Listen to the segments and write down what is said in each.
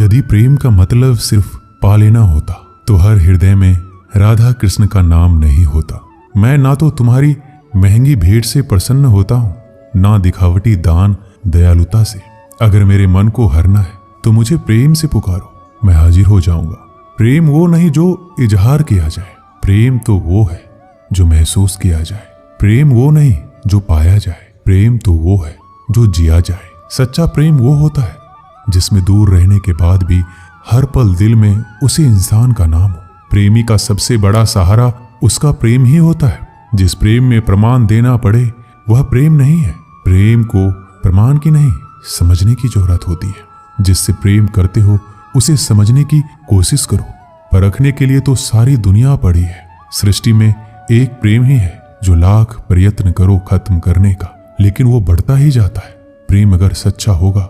यदि प्रेम का मतलब सिर्फ पा लेना होता तो हर हृदय में राधा कृष्ण का नाम नहीं होता। मैं ना तो तुम्हारी महंगी भेंट से प्रसन्न होता हूँ, ना दिखावटी दान दयालुता से। अगर मेरे मन को हरना है तो मुझे प्रेम से पुकारो, मैं हाजिर हो जाऊंगा। प्रेम वो नहीं जो इजहार किया जाए, प्रेम तो वो है जो महसूस किया जाए। प्रेम वो नहीं जो पाया जाए, प्रेम तो वो है जो जिया जाए। सच्चा प्रेम वो होता है जिसमें दूर रहने के बाद भी हर पल दिल में उसी इंसान का नाम हो। प्रेमी का सबसे बड़ा सहारा उसका प्रेम ही होता है। जिस प्रेम में प्रमाण देना पड़े वह प्रेम नहीं है। प्रेम को प्रमाण की नहीं, समझने की जरूरत होती है। जिससे प्रेम करते हो उसे समझने की कोशिश करो। परखने के लिए तो सारी दुनिया पड़ी है। सृष्टि में एक प्रेम ही है जो लाख प्रयत्न करो खत्म करने का, लेकिन वो बढ़ता ही जाता है। प्रेम अगर सच्चा होगा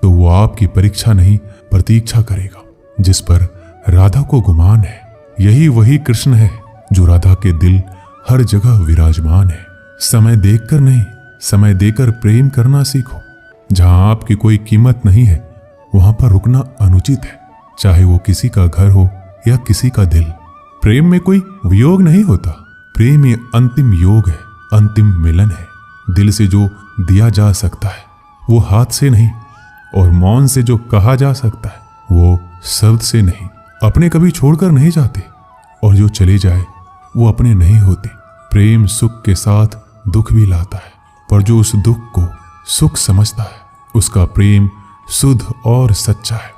तो वो आपकी परीक्षा नहीं प्रतीक्षा करेगा। जिस पर राधा को गुमान है यही वही कृष्ण है जो राधा के दिल हर जगह विराजमान है। समय देखकर नहीं, समय देकर प्रेम करना सीखो। जहां आपकी कोई कीमत नहीं है वहां पर रुकना अनुचित है, चाहे वो किसी का घर हो या किसी का दिल। प्रेम में कोई वियोग नहीं होता। प्रेम ये अंतिम योग है, अंतिम मिलन है। दिल से जो दिया जा सकता है वो हाथ से नहीं, और मौन से जो कहा जा सकता है वो शब्द से नहीं। अपने कभी छोड़कर नहीं जाते, और जो चले जाए वो अपने नहीं होते। प्रेम सुख के साथ दुख भी लाता है, पर जो उस दुख को सुख समझता है उसका प्रेम शुद्ध और सच्चा है।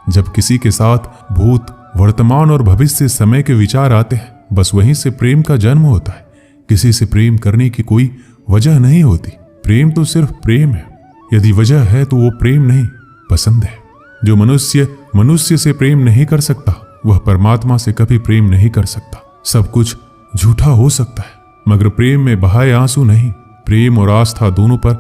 जब किसी के साथ भूत, वर्तमान और भविष्य समय के विचार आते हैं, बस वहीं से प्रेम का जन्म होता है। किसी से प्रेम करने की कोई वजह नहीं होती। प्रेम तो सिर्फ प्रेम है। यदि वजह है तो वो प्रेम नहीं, पसंद है। जो मनुष्य से प्रेम नहीं कर सकता वह परमात्मा से कभी प्रेम नहीं कर सकता। सब कुछ झूठा हो सकता है मगर प्रेम में बहाए आंसू नहीं। प्रेम और आस्था दोनों पर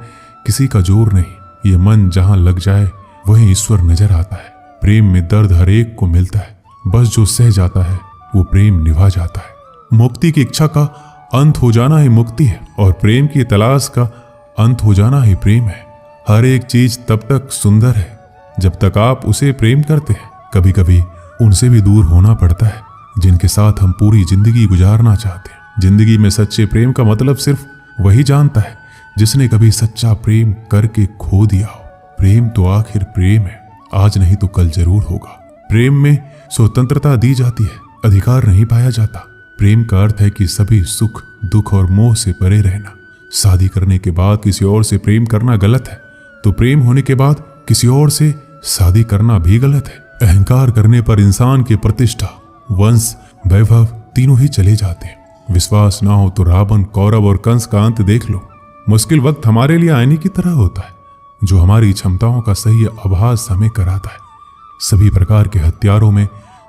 किसी का जोर नहीं। ये मन जहां लग जाए वहीं ईश्वर नजर आता है। प्रेम में दर्द हर एक को मिलता है, बस जो सह जाता है वो प्रेम निभा जाता है। मुक्ति की इच्छा का अंत हो जाना ही मुक्ति है, और प्रेम की तलाश का अंत हो जाना ही प्रेम है। हर एक चीज तब तक सुंदर है जब तक आप उसे प्रेम करते हैं। कभी कभी उनसे भी दूर होना पड़ता है जिनके साथ हम पूरी जिंदगी गुजारना चाहते हैं। जिंदगी में सच्चे प्रेम का मतलब सिर्फ वही जानता है जिसने कभी सच्चा प्रेम करके खो दिया हो। प्रेम तो आखिर प्रेम है, आज नहीं तो कल जरूर होगा। प्रेम में स्वतंत्रता दी जाती है, अधिकार नहीं पाया जाता। प्रेम का अर्थ है कि सभी सुख, दुख और मोह से परे रहना। शादी करने के बाद किसी और से प्रेम करना गलत है, तो प्रेम होने के बाद किसी और से शादी करना भी गलत है। अहंकार करने पर इंसान की प्रतिष्ठा, वंश, वैभव तीनों ही चले जाते हैं। विश्वास ना हो तो रावण, कौरव और कंस का अंत देख लो। मुश्किल वक्त हमारे लिए आईने की तरह होता है जो हमारी क्षमताओं का सही आभास हमें कराता है। सभी प्रकार के हथियारों में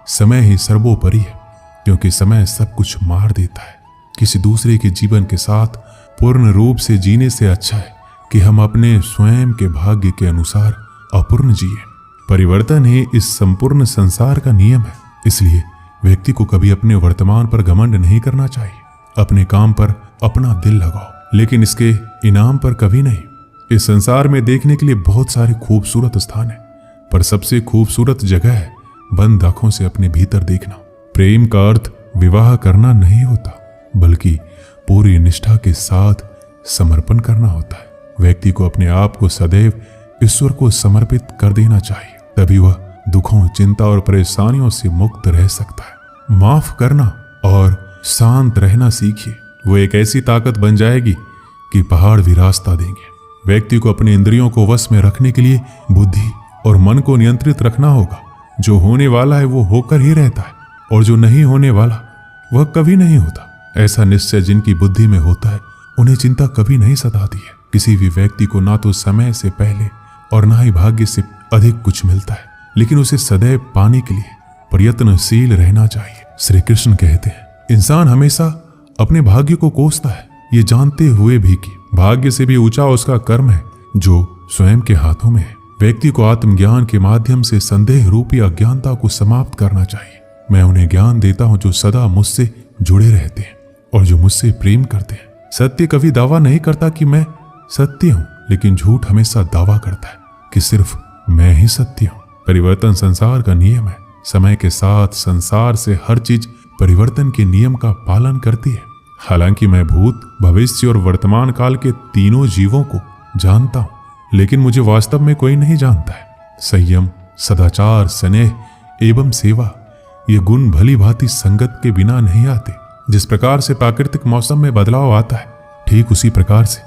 समय ही सर्वोपरि है, क्योंकि समय सब कुछ मार देता है। किसी दूसरे के जीवन के साथ पूर्ण रूप से जीने से अच्छा है कि हम अपने स्वयं के भाग्य के अनुसार अपूर्ण जिए। परिवर्तन ही इस संपूर्ण संसार का नियम है। इसलिए व्यक्ति को कभी अपने वर्तमान पर घमंड नहीं करना चाहिए। अपने काम पर अपना दिल लगाओ, लेकिन इसके इनाम पर कभी नहीं। इस संसार में देखने के लिए बहुत सारे खूबसूरत स्थान है, पर सबसे खूबसूरत जगह है बंद आंखों से अपने भीतर देखना। प्रेम का अर्थ विवाह करना नहीं होता, बल्कि पूरी निष्ठा के साथ समर्पण करना होता है। व्यक्ति को अपने आप को सदैव ईश्वर को समर्पित कर देना चाहिए, तभी वह दुखों, चिंता और परेशानियों से मुक्त रह सकता है। माफ करना और शांत रहना सीखिए, वो एक ऐसी ताकत बन जाएगी कि पहाड़ भी रास्ता देंगे। व्यक्ति को अपने इंद्रियों को वश में रखने के लिए बुद्धि और मन को नियंत्रित रखना होगा। जो होने वाला है वो होकर ही रहता है, और जो नहीं होने वाला वह कभी नहीं होता। ऐसा निश्चय जिनकी बुद्धि में होता है उन्हें चिंता कभी नहीं सताती है। किसी भी व्यक्ति को ना तो समय से पहले और ना ही भाग्य से अधिक कुछ मिलता है, लेकिन उसे सदैव पाने के लिए प्रयत्नशील रहना चाहिए। श्री कृष्ण कहते हैं, इंसान हमेशा अपने भाग्य को कोसता है, ये जानते हुए भी कि भाग्य से भी ऊंचा उसका कर्म है जो स्वयं के हाथों में है। व्यक्ति को आत्मज्ञान के माध्यम से संदेह रूपी अज्ञानता को समाप्त करना चाहिए। मैं उन्हें ज्ञान देता हूं जो सदा मुझसे जुड़े रहते हैं और जो मुझसे प्रेम करते हैं। सत्य कभी दावा नहीं करता कि मैं सत्य हूं, लेकिन झूठ हमेशा दावा करता है कि सिर्फ मैं ही सत्य हूं। परिवर्तन संसार का नियम है। समय के साथ संसार से हर चीज परिवर्तन के नियम का पालन करती है। हालांकि मैं भूत, भविष्य और वर्तमान काल के तीनों जीवों को जानता हूं, लेकिन मुझे वास्तव में कोई नहीं जानता है। संयम, सदाचार, स्नेह एवं सेवा ये गुण भली भांति संगत के बिना नहीं आते। जिस प्रकार से प्राकृतिक मौसम में बदलाव आता है, ठीक उसी प्रकार से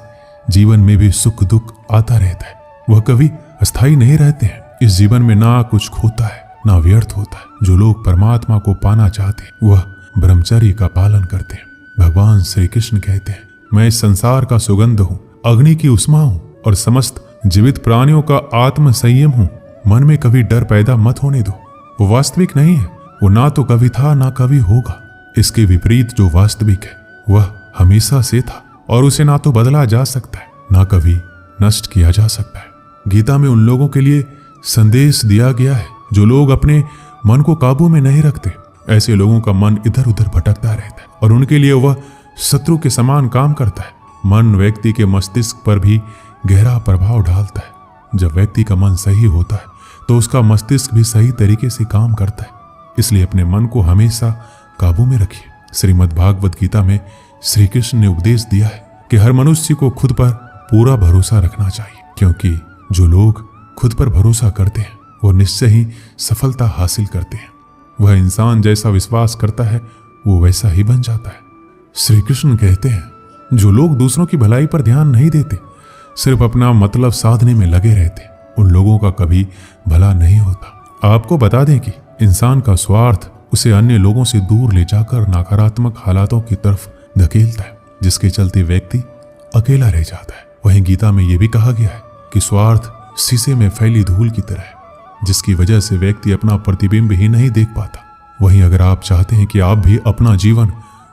जीवन में भी सुख दुख आता रहता है। वह कभी अस्थायी नहीं रहते हैं। इस जीवन में ना कुछ खोता है ना व्यर्थ होता है। जो लोग परमात्मा को पाना चाहते हैं वह ब्रह्मचर्य का पालन करते हैं। भगवान श्री कृष्ण कहते हैं, मैं इस संसार का सुगंध हूँ, अग्नि की उष्मा हूँ और समस्त जीवित प्राणियों का आत्म संयम हूँ। मन में कभी डर पैदा मत होने दो। वो वास्तविक नहीं है। वो ना तो कभी था ना कभी होगा। इसके विपरीत जो वास्तविक है वह हमेशा से था और उसे ना तो बदला जा सकता है ना कभी नष्ट किया जा सकता है। गीता में उन लोगों के लिए संदेश दिया गया है जो लोग अपने मन को काबू में नहीं रखते। ऐसे लोगों का मन इधर उधर भटकता रहता है और उनके लिए वह शत्रु के समान काम करता है। मन व्यक्ति के मस्तिष्क पर भी गहरा प्रभाव डालता है। जब व्यक्ति का मन सही होता है तो उसका मस्तिष्क भी सही तरीके से काम करता है। इसलिए अपने मन को हमेशा काबू में रखिए। श्रीमद् भागवत गीता में श्री कृष्ण ने उपदेश दिया है कि हर मनुष्य को खुद पर पूरा भरोसा रखना चाहिए, क्योंकि जो लोग खुद पर भरोसा करते हैं वो निश्चय ही सफलता हासिल करते हैं। वह इंसान जैसा विश्वास करता है वो वैसा ही बन जाता है। श्री कृष्ण कहते हैं, जो लोग दूसरों की भलाई पर ध्यान नहीं देते, सिर्फ अपना मतलब साधने में लगे रहते, उन लोगों का कभी भला नहीं होता। आपको बता दें कि इंसान का स्वार्थ उसे अन्य लोगों से दूर ले जाकर नकारात्मक हालातों की तरफ धकेलता है, जिसके चलते व्यक्ति अकेला रह जाता है। वहीं गीता में यह भी कहा गया है कि स्वार्थ शीशे में फैली धूल की तरह है, जिसकी वजह से व्यक्ति अपना प्रतिबिंब ही नहीं देख पाता। वहीं अगर आप चाहते हैं कि आप भी अपना जीवन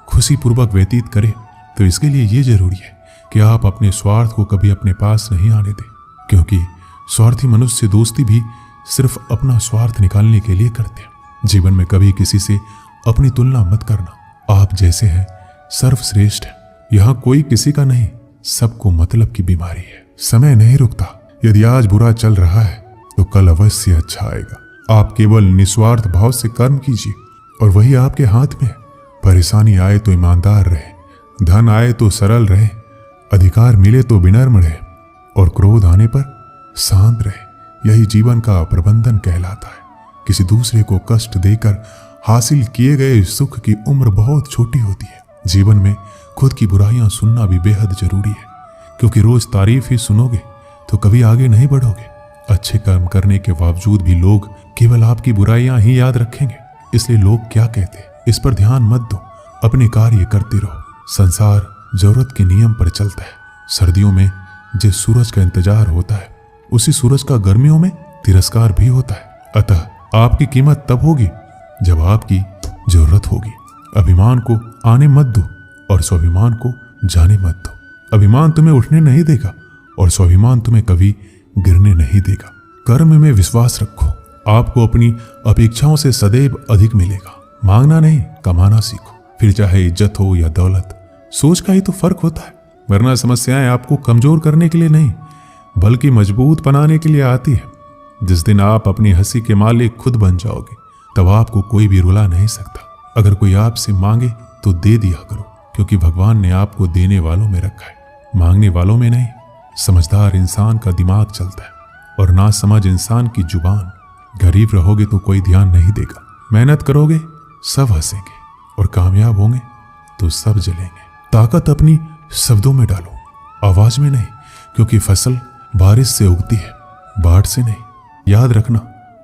खुशीपूर्वक व्यतीत करें, तो इसके लिए ये जरूरी है कि आप अपने स्वार्थ को कभी अपने पास नहीं आने दें, क्योंकि स्वार्थी मनुष्य दोस्ती भी सिर्फ अपना स्वार्थ निकालने के लिए करते हैं। जीवन में कभी किसी से अपनी तुलना मत करना। आप जैसे हैं सर्वश्रेष्ठ है। यहाँ कोई किसी का नहीं, सबको मतलब की बीमारी है। समय नहीं रुकता। यदि आज बुरा चल रहा है तो कल अवश्य अच्छा आएगा। आप केवल निस्वार्थ भाव से कर्म कीजिए और वही आपके हाथ में है। परेशानी आए तो ईमानदार रहे, धन आए तो सरल रहे, अधिकार मिले तो विनम्र रहे और क्रोध आने पर शांत रहे। यही जीवन का प्रबंधन कहलाता है। किसी दूसरे को कष्ट देकर हासिल किए गए सुख की उम्र बहुत छोटी होती है। जीवन में खुद की बुराइयां सुनना भी बेहद जरूरी है, क्योंकि रोज तारीफ ही सुनोगे तो कभी आगे नहीं बढ़ोगे। अच्छे कर्म करने के बावजूद भी लोग केवल आपकी बुराइयां ही याद रखेंगे। इसलिए लोग क्या कहते हैं इस पर ध्यान मत दो, अपने कार्य करते रहो। संसार जरूरत के नियम पर चलता है। सर्दियों में जिस सूरज का इंतजार होता है, उसी सूरज का गर्मियों में तिरस्कार भी होता है। अतः आपकी कीमत तब होगी जब आपकी जरूरत होगी। अभिमान को आने मत दो और स्वाभिमान को जाने मत दो। अभिमान तुम्हें उठने नहीं देगा और स्वाभिमान तुम्हें कभी गिरने नहीं देगा। कर्म में विश्वास रखो। आपको अपनी अपेक्षाओं से सदैव अधिक मिलेगा। मांगना नहीं, कमाना सीखो। फिर चाहे इज्जत हो या दौलत, सोच का ही तो फर्क होता है। वरना समस्याएं आपको कमजोर करने के लिए नहीं, बल्कि मजबूत बनाने के लिए आती है। जिस दिन आप अपनी हंसी के मालिक खुद बन जाओगे, तब आपको कोई भी रुला नहीं सकता। अगर कोई आपसे मांगे तो दे दिया करो, क्योंकि भगवान ने आपको देने वालों में रखा है, मांगने वालों में नहीं। समझदार इंसान का दिमाग चलता है और नासमझ इंसान की जुबान। गरीब रहोगे तो कोई ध्यान नहीं देगा। मेहनत करोगे सब हंसेंगे और कामयाब होंगे तो सब जलेंगे। ताकत अपनी शब्दों में डालो, आवाज में नहीं, क्योंकि फसल बारिश से उगती है, बाढ़ से नहीं। याद रखना,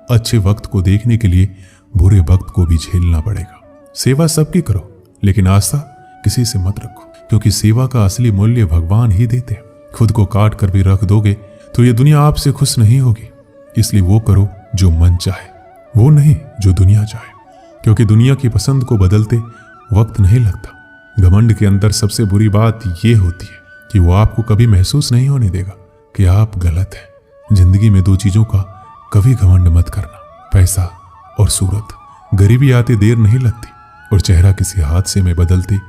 अच्छे वक्त को देखने के लिए बुरे वक्त को भी झेलना पड़ेगा। सेवा सबकी करो, लेकिन आस्था किसी से मत रखो, क्योंकि सेवा का असली मूल्य भगवान ही देते हैं। खुद को काट कर भी रख दोगे तो ये दुनिया आपसे खुश नहीं होगी। इसलिए वो करो जो मन चाहे, वो नहीं जो दुनिया चाहे, क्योंकि दुनिया की पसंद को बदलते वक्त नहीं लगता। घमंड के अंदर सबसे बुरी बात ये होती है कि वो आपको कभी महसूस नहीं होने देगा कि आप गलत हैं। जिंदगी में दो चीजों का कभी घमंड मत करना, पैसा और सूरत। गरीबी आते देर नहीं लगती और चेहरा किसी हादसे में बदलते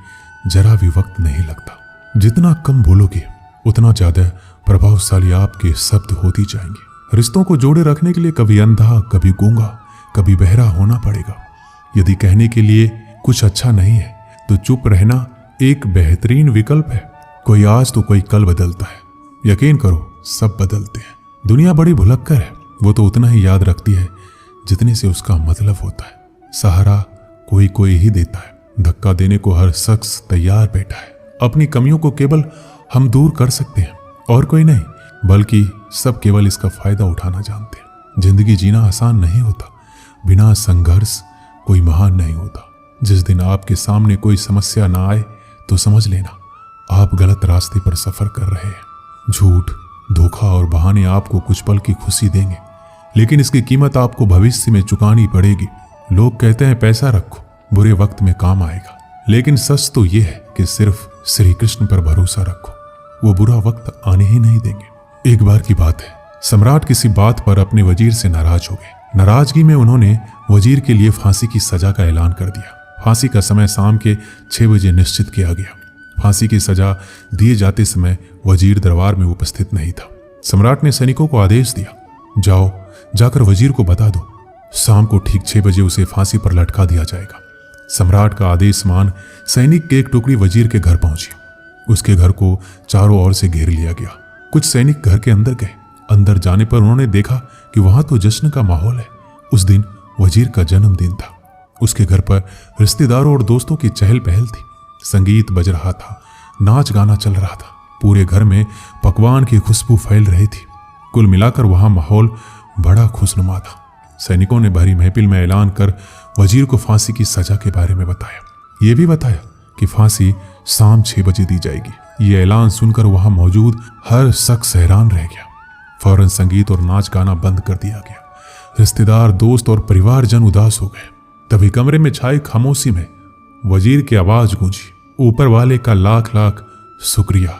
जरा भी वक्त नहीं लगता। जितना कम बोलोगे उतना ज्यादा प्रभावशाली आपके शब्द होती जाएंगे। रिश्तों को जोड़े रखने के लिए कभी अंधा, कभी गूंगा, कभी बहरा होना पड़ेगा। यदि कहने के लिए कुछ अच्छा नहीं है तो चुप रहना एक बेहतरीन विकल्प है। कोई आज तो कोई कल बदलता है। यकीन करो सब बदलते हैं। दुनिया बड़ी भुलक्कर है, वो तो उतना ही याद रखती है जितने से उसका मतलब होता है। सहारा कोई कोई ही देता है, धक्का देने को हर शख्स तैयार बैठा है। अपनी कमियों को केवल हम दूर कर सकते हैं और कोई नहीं, बल्कि सब केवल इसका फायदा उठाना जानते हैं। जिंदगी जीना आसान नहीं होता, बिना संघर्ष कोई महान नहीं होता। जिस दिन आपके सामने कोई समस्या ना आए तो समझ लेना आप गलत रास्ते पर सफर कर रहे हैं। झूठ, धोखा और बहाने आपको कुछ पल की खुशी देंगे, लेकिन इसकी कीमत आपको भविष्य में चुकानी पड़ेगी। लोग कहते हैं पैसा रखो, बुरे वक्त में काम आएगा, लेकिन सच तो यह है कि सिर्फ श्री कृष्ण पर भरोसा रखो, वो बुरा वक्त आने ही नहीं देंगे। एक बार की बात है, सम्राट किसी बात पर अपने वजीर से नाराज हो गए। नाराजगी में उन्होंने वजीर के लिए फांसी की सजा का ऐलान कर दिया। फांसी का समय शाम के 6 बजे निश्चित किया गया। फांसी की सजा दिए जाते समय वजीर दरबार में उपस्थित नहीं था। सम्राट ने सैनिकों को आदेश दिया, जाओ जाकर वजीर को बता दो, शाम को ठीक 6 बजे उसे फांसी पर लटका दिया जाएगा। सम्राट का आदेश मान सैनिक की एक टुकड़ी वजीर के घर पहुंची। उसके घर को चारों ओर से घेर लिया गया। कुछ सैनिक घर के अंदर गए। अंदर जाने पर उन्होंने देखा कि वहां तो जश्न का माहौल है। उस दिन वजीर का जन्मदिन था। उसके घर पर रिश्तेदारों और दोस्तों की चहल पहल थी। संगीत बज रहा था, नाच गाना चल रहा था, पूरे घर में पकवान की खुशबू फैल रही थी। कुल मिलाकर वहां माहौल बड़ा खुशनुमा था। सैनिकों ने भरी महफिल में ऐलान कर वजीर को फांसी की सजा के बारे में बताया। यह भी बताया कि फांसी शाम 6 बजे दी जाएगी। ये ऐलान सुनकर वहां मौजूद हर शख्स हैरान रह गया। फौरन संगीत और नाच गाना बंद कर दिया गया। रिश्तेदार, दोस्त और परिवारजन उदास हो गए। तभी कमरे में छाई खामोशी में वजीर की आवाज गूंजी, ऊपर वाले का लाख लाख शुक्रिया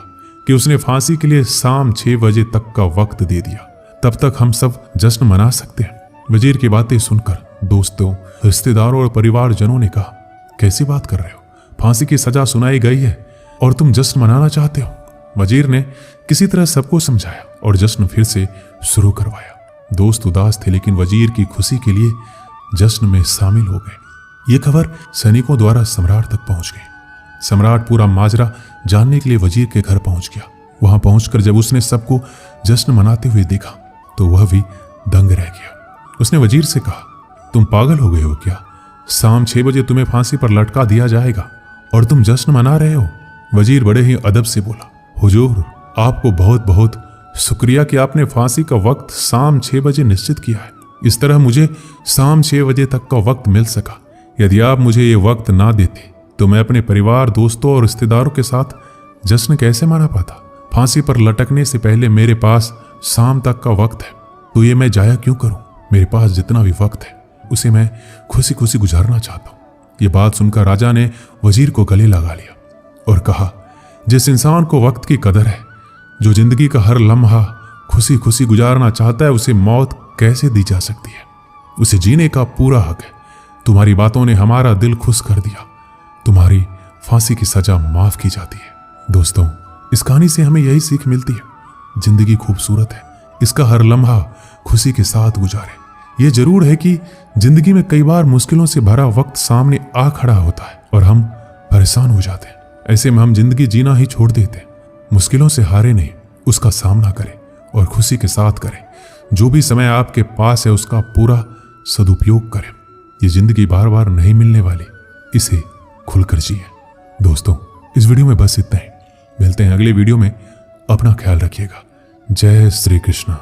कि उसने फांसी के लिए शाम 6 बजे तक का वक्त दे दिया। तब तक हम सब जश्न मना सकते हैं। वजीर की बातें सुनकर दोस्तों, रिश्तेदारों और परिवारजनों ने कहा, कैसी बात कर रहे हो? फांसी की सजा सुनाई गई है और तुम जश्न मनाना चाहते हो? वजीर ने किसी तरह सबको समझाया और जश्न फिर से शुरू करवाया। दोस्त उदास थे, लेकिन वजीर की खुशी के लिए जश्न में शामिल हो गए। ये खबर सैनिकों द्वारा सम्राट तक पहुंच गई। सम्राट पूरा माजरा जानने के लिए वजीर के घर पहुंच गया। वहां पहुंचकर जब उसने सबको जश्न मनाते हुए देखा तो वह भी दंग रह गया। उसने वजीर से कहा, तुम पागल हो गए हो क्या? शाम 6 बजे तुम्हें फांसी पर लटका दिया जाएगा और तुम जश्न मना रहे हो? वजीर बड़े ही अदब से बोला, हुजूर, आपको बहुत बहुत शुक्रिया कि आपने फांसी का वक्त शाम 6 बजे निश्चित किया है। इस तरह मुझे शाम 6 बजे तक का वक्त मिल सका। यदि आप मुझे ये वक्त ना देते तो मैं अपने परिवार, दोस्तों और रिश्तेदारों के साथ जश्न कैसे मना पाता? फांसी पर लटकने से पहले मेरे पास शाम तक का वक्त है, तो ये मैं जाया क्यों करूं? मेरे पास जितना भी वक्त है उसे मैं खुशी खुशी गुजारना चाहता हूं। ये बात सुनकर राजा ने वजीर को गले लगा लिया और कहा, जिस इंसान को वक्त की कदर है, जो जिंदगी का हर लम्हा खुशी खुशी गुजारना चाहता है, उसे मौत कैसे दी जा सकती है? उसे जीने का पूरा हक है। तुम्हारी बातों ने हमारा दिल खुश कर दिया। तुम्हारी फांसी की सजा माफ की जाती है। दोस्तों, इस कहानी से हमें यही सीख मिलती है, जिंदगी खूबसूरत है, इसका हर लम्हा खुशी के साथ गुजारे। ये जरूर है कि जिंदगी में कई बार मुश्किलों से भरा वक्त सामने आ खड़ा होता है और हम परेशान हो जाते हैं। ऐसे में हम जिंदगी जीना ही छोड़ देते हैं। मुश्किलों से हारे नहीं, उसका सामना करें और खुशी के साथ करें। जो भी समय आपके पास है उसका पूरा सदुपयोग करें। ये जिंदगी बार बार नहीं मिलने वाली, इसे खुलकर जिए। दोस्तों, इस वीडियो में बस इतना ही। मिलते हैं अगले वीडियो में। अपना ख्याल रखिएगा। जय श्री कृष्ण।